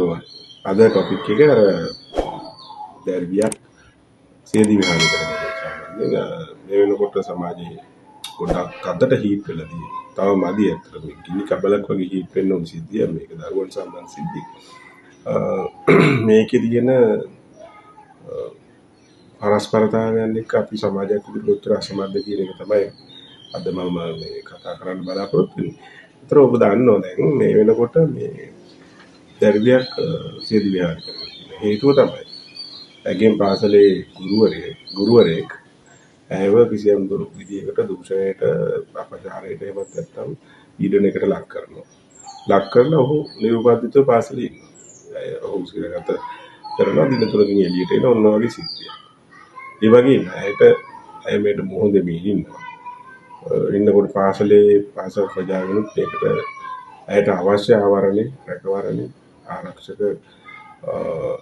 ආයුබෝවන්. අද ටොපික් එක අර දැර්වියක් සියදිවි හානි කරන එක සම්බන්ධයෙන් මේ වෙනකොට සමාජයේ ගොඩක් අදට හීට් වෙලා තියෙනවා. තව මදි ඇත්තට මේ ගිනි කබලක් වගේ හීට් වෙන්න උන් සිද්ධිය මේක දරුවන් සම්බන්ධ සිද්ධිය. මේකේ තියෙන පරස්පරතාවයන් එක්ක අපි සමාජයක් විදිහට උත්තර අසමර්ථ කියන එක තමයි අද මම මේ කතා කරන්න බලාපොරොත්තු වෙන්නේ. ඒතර ඔබ දන්නෝ දැන් මේ වෙනකොට මේ දැර්වියක් සියදිවි හානි කරන හේතුව තමයි ඇගෙන් පාසලේ ගුරුවරයෙක් ඇයව කිසියම් විදියකට දූෂණයට අපචාරයට එහෙමත් නැත්නම් පීඩනයකට ලක් කරනවා. ලක් කරලා ඔහු නිරුපද්‍රිතව පාසලේ ඉන්නවා. ඔහු සිරගත කරනවා දින තුනකින් එළියට එන ඔන්න වගේ සිද්ධියක්. ඒ වගේම ඇය මේට මොහොත දෙමින් ඉන්නවා. ඉන්නකොට පාසල් ප්‍රජාවනුත් ඒකට ඇයට අවශ්‍ය ආවරණේ රැකවරණේ ආරක්ෂක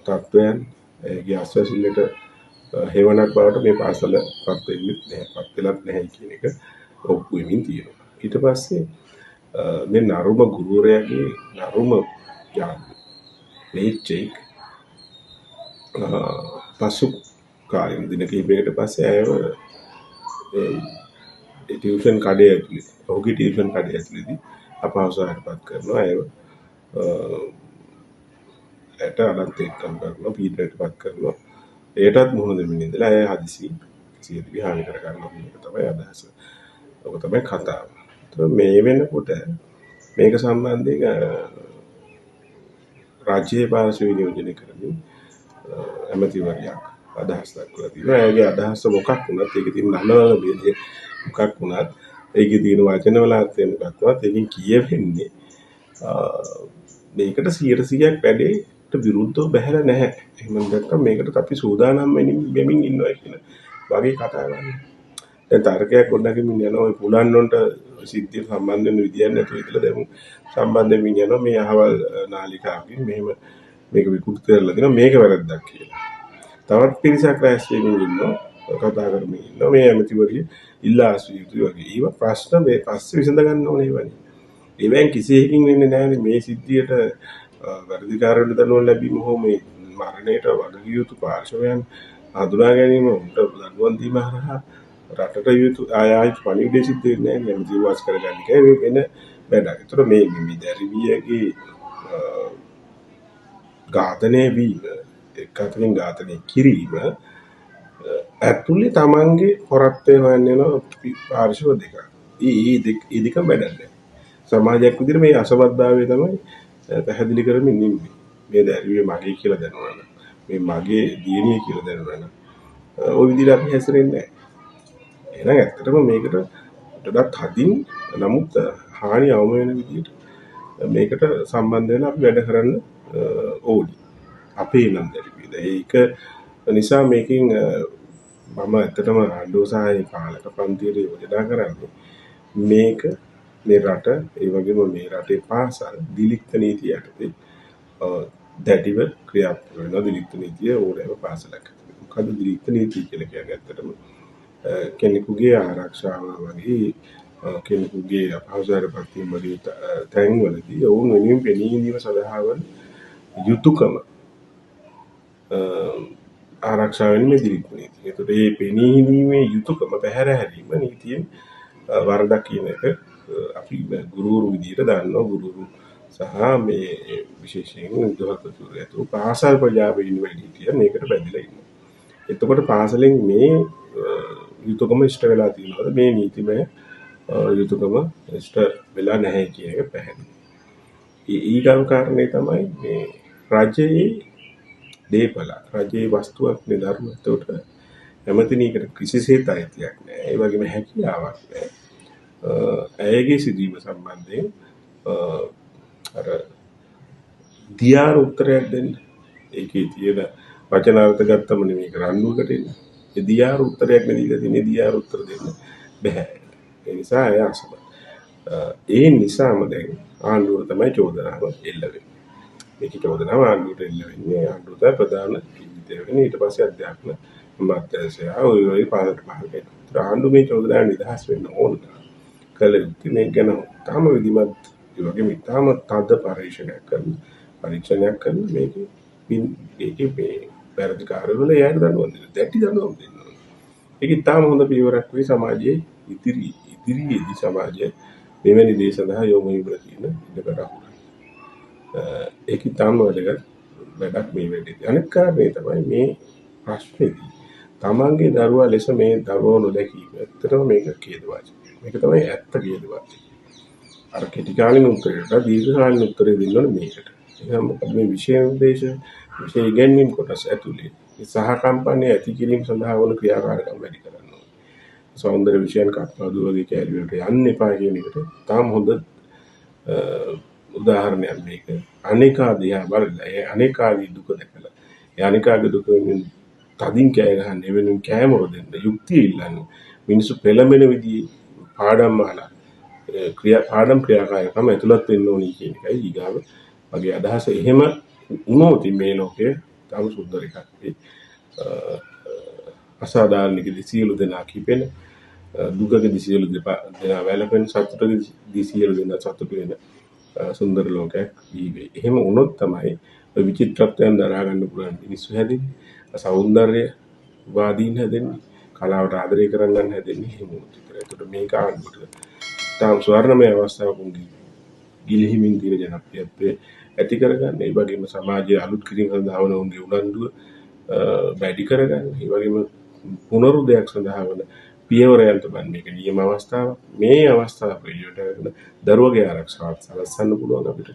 තත්ත්වයන් ඒගේ අස්වැසිල්ලට හේවණක් බවට මේ පාසල පත් වෙලත් නැහැ කියන එක ඔප්පු වෙමින් තියෙනවා. ඊට පස්සේ මේ නරුම ගුරුවරයාගේ නරුම මේච්චෙක් පසු කාලෙම දින කිහිපයකට පස්සේ ඇයව ටියුෂන් කඩේ ඇතුළේ ඔහුගේ ටියුෂන් කඩේ ඇතුළේදී අපහසුතාවයටපත් කරනවා. ඇයව ඇයට අනන්ත එක්කම් කරනවා පීඩනයටපත් කරනවා. ඒටත් මුහුණ දෙමින් ඉඳලා ඇය හදිසි සියදිවි හානි කර ගන්නවා කියන එක තමයි අදහස. ඔක තමයි කතාව. මේ වෙනකොට මේක සම්බන්ධයෙන් රාජ්‍ය පාර්ශ්වය නියෝජනය කරමින් ඇමතිවරයෙක් අදහස් දක්වලා තියෙනවා. ඇයගේ අදහස මොකක් වුණත් ඒකේ තියෙන නලවල බෙදේ මොකක් වුණත් ඒකේ තියෙන වචනවල අර්ථය මොකක් වුණත් ඒකෙන් කියවෙන්නේ මේකට 100%ක් වැඩේට විරුද්ධව බැහැලා නැහැ. එහෙම නැත්නම් මේකට අපි සූදානම් වෙමින් ඉන්නවා කියන වගේ කතාවක්. දැන් තර්කයක් ගොඩනගමින් යනවා ඔය පුලන් වලට සිද්ධිය සම්බන්ධ වෙන විදියක් නැතුව ඉතලා දැන් සම්බන්ධ වෙමින් යනවා මේ අහවල් නාලිකාවකින් මෙහෙම මේක විකෘති කරලා දෙනවා මේක වැරද්දක් කියලා. තවත් පිරිසක් රැස් වෙමින් ඉන්නවා කතා කරමින් ඉන්නවා මේ ඇමතිවරිය ඉල්ලා අසු යුතුයි වගේ. ඊව ප්‍රශ්න මේ පස්සේ විසඳ ගන්න ඕනේ වනේ. ඒවෙන් කිසියකින් වෙන්නේ නැහැ මේ සිද්ධියට වර්ධිකාරවල දනුවම් ලැබීම හෝ මේ මරණයට වගකිය යුතු පාර්ශවයන් හඳුනා ගැනීම උන්ට දනුවම් දීම හරහා රටට යුතු ආයත පණිවිඩය සිද්ධ වෙන්නේ නැහැ නේ ජීවස් කරගන්න එකයි වෙන වැඩක්. ඒතර මේ දැරිවියගේ ඝාතනය වීම එක්කතකින් ඝාතනය කිරීම ඇතුලේ තමන්ගේ හොරත්වය හොයන්න යන පාර්ශව දෙකක්. ඒ දෙක බැදන්නේ. සමාජයක් විදිහට මේ අසමත්භාවය තමයි පැහැදිලි කරමින් ඉන්නේ. මේ දැරිවිය මගේ කියලා දැනනවා. මේ මගේ දියණිය කියලා දැනනවා. ওই විදිහට අපි හැසිරෙන්නේ නැහැ. එහෙනම් ඇත්තටම මේකට ඩොඩක් හදින් නමුත් හානි අවම වෙන විදිහට මේකට සම්බන්ධ වෙන අපි වැඩ කරන්න ඕනි. අපේ නම් දැරිවියද. ඒක නිසා මේකෙන් මම ඇත්තටම ආණ්ඩුව සහ පාලක පන්තියට යෝජනා කරන්නේ මේක මේ රට ඒ වගේම මේ රටේ පාසල් දිලික්ත නීතිය යටතේ දැඩිව ක්‍රියාත්මක වෙනවා. දිලික්ත නීතිය ඕනෑම පාසලක. මොකද දිලික්ත නීතිය කියලා කියන්නේ ඇත්තටම කෙනෙකුගේ ආරක්ෂාව වගේ කෙනෙකුගේ අපහසුතාවයටපත් වීම වගේ තැන්වලදී ඔවුන් වෙනුවෙන් පෙනී සිටීම සඳහා වන යුතුයකම ආරක්ෂා වෙන මේ දිලික්ත නීතිය. ඒකට මේ පෙනී සිටීමේ යුතුයකම පැහැර හැරීම නීතියෙන් වරදක් කියන එක අපි ගුරුවරු විදියට දන්නවා. ගුරුවරු සහ මේ විශේෂයෙන් විද්‍යාවතුරු පාසල් ප්‍රජාවේ ඉන්න වැඩිහිටියන් මේකට බැඳිලා ඉන්නවා. එතකොට පාසලෙන් මේ යුතුයකම ඉෂ්ට වෙලා තියෙනවද මේ නීතිමය යුතුයකම ඉෂ්ට වෙලා නැහැ කියන එක පැහැදිලි. ඊගව කාරණේ තමයි මේ රජයේ දේපල රජයේ වස්තුවක් නිදර්ම. එතකොට ඇමතිනීකට කිසිසේත් අයිතියක් නැහැ. ඒ වගේම හැකියාවක් නැහැ. ඇයගේ සිදුවීම සම්බන්ධයෙන් අර දියාර උත්තරයක් දෙන්න. ඒකේ තියෙන වචනාර්ථ ගත්තම නෙමෙයි රණ්ඩුවකට එන්නේ. ඒ දියාර උත්තරයක් නෙදීලා තියෙන්නේ දියාර උත්තර දෙන්න බෑ. ඒ නිසා ඇය අසමත්. ඒ නිසාම දැන් ආණ්ඩුවට තමයි චෝදනාව එල්ල වෙන්නේ. මේකේ චෝදනාව ආණ්ඩුවට එල්ල වෙන්නේ ආණ්ඩුවට ප්‍රධාන ජීවිතය වෙන්නේ ඊට පස්සේ අධ්‍යාපන අමාත්‍යාංශය ඔය පාලක පහකට. ආණ්ඩුව මේ චෝදනාව නිදහස් වෙන්න ඕන. කල යුත්තේ මේ ගැන තාම විධිමත් ඒ වගේම තාම තද පරීක්ෂණයක් කරන පරීක්ෂණයක් කරලා මේකේ මේ වැරදි කාර්යවල එයාට දඬුවම් දෙන්න. දැටි දඬුවම් දෙන්න ඕනේ. ඒක ඉතාම හොඳ පියවරක් වෙයි සමාජයේ ඉදිරියේදී සමාජය මෙවැනි දේ සඳහා යොමු වීම කියන ඉඩකඩ අහුරයි. ඒක ඉතාම වැදගත් වැඩක් මේ වෙලේදී. අනෙක් කාරණේ තමයි මේ ප්‍රශ්නේදී තමන්ගේ දරුවා ලෙස මේ දරුවව නොදැකීම. ඇත්තටම මේක ඛේදවාචකයක්. මේක තමයි ඇත්ත ඛේදවාචකය. අර කෙටි කාලින උත්තරයට දීර්ඝ කාලින උත්තරය දෙන්න ඕනේ මේකට. එහෙනම් මොකද මේ විෂය ඉගෙනීම් කොටස ඇතුලේ සහකම්පන්නේ ඇති කිරීම සඳහා වන ක්‍රියාකාරකම් වැඩි කරන්න ඕනේ. සෞන්දර්ය විෂයන් කටපාඩු වගේ කැලි වලට යන්න එපා කියන එකට තාම හොඳ උදාහරණයක් මේක. අනේකා දිහා බලලා ඒ අනේකාගේ දුක දැකලා ඒ අනේකාගේ දුක වෙනුවෙන් තදින් කෑ ගහන්න වෙනුවෙන් කෑමර දෙන්න යුක්තිය ඉල්ලන්න මිනිස්සු පෙළඹෙන විදිහේ පාඩම් අහලා පාඩම් ක්‍රියාකාරකම් ඇතුළත් වෙන්න ඕනි කියන එකයි ඊගාව වගේ අදහස. එහෙම වුණොත් මේ ලෝකය තම සුන්දර එකක් වෙයි. අසාධාරණකදී සියලු දෙනා කිපෙන, දුකකදී සියලු දෙනා වැළපෙන, සතුටකදී සියලු දෙනා සතුට වෙන සුන්දර ලෝකයක් වී. එහෙම වුණොත් තමයි ඔය විචිත්‍රත්වයන් දරා ගන්න පුළුවන් මිනිස්සු හැදෙන්නේ. සෞන්දර්ය වාදීන් හැදෙන්නේ. කලාවට ආදරය කරන්න හැදෙන්නේ එහෙම වුණොත් විතරයි. ඒකට මේක ආන්දුට තාම ස්වර්ණමය අවස්ථාවක් ගිලිහිමින් තියෙන ජනප්‍රියත්වය ඇති කරගන්න. ඒ වගේම සමාජයේ අලුත් කිරීම සඳහා වන උන්ගේ උනන්දුව වැඩි කරගන්න. ඒ වගේම පුනරුදයක් සඳහා වන පියවරයන් තමයි මේක නියම අවස්ථාවක්. මේ අවස්ථාව ප්‍රයෝජනට ගන්න දරුවගේ ආරක්ෂාව සලස්සන්න පුළුවන් අපිට.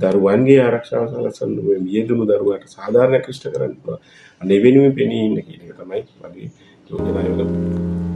දරුවන්ගේ ආරක්ෂාව සලස්සන්න මේ මියදුණු දරුවාට සාධාරණයක් ඉෂ්ට කරන්න පුළුවන්. අනේ වෙනුවෙන් පෙනී ඉන්න කියන එක තමයි මගේ යෝජනාව.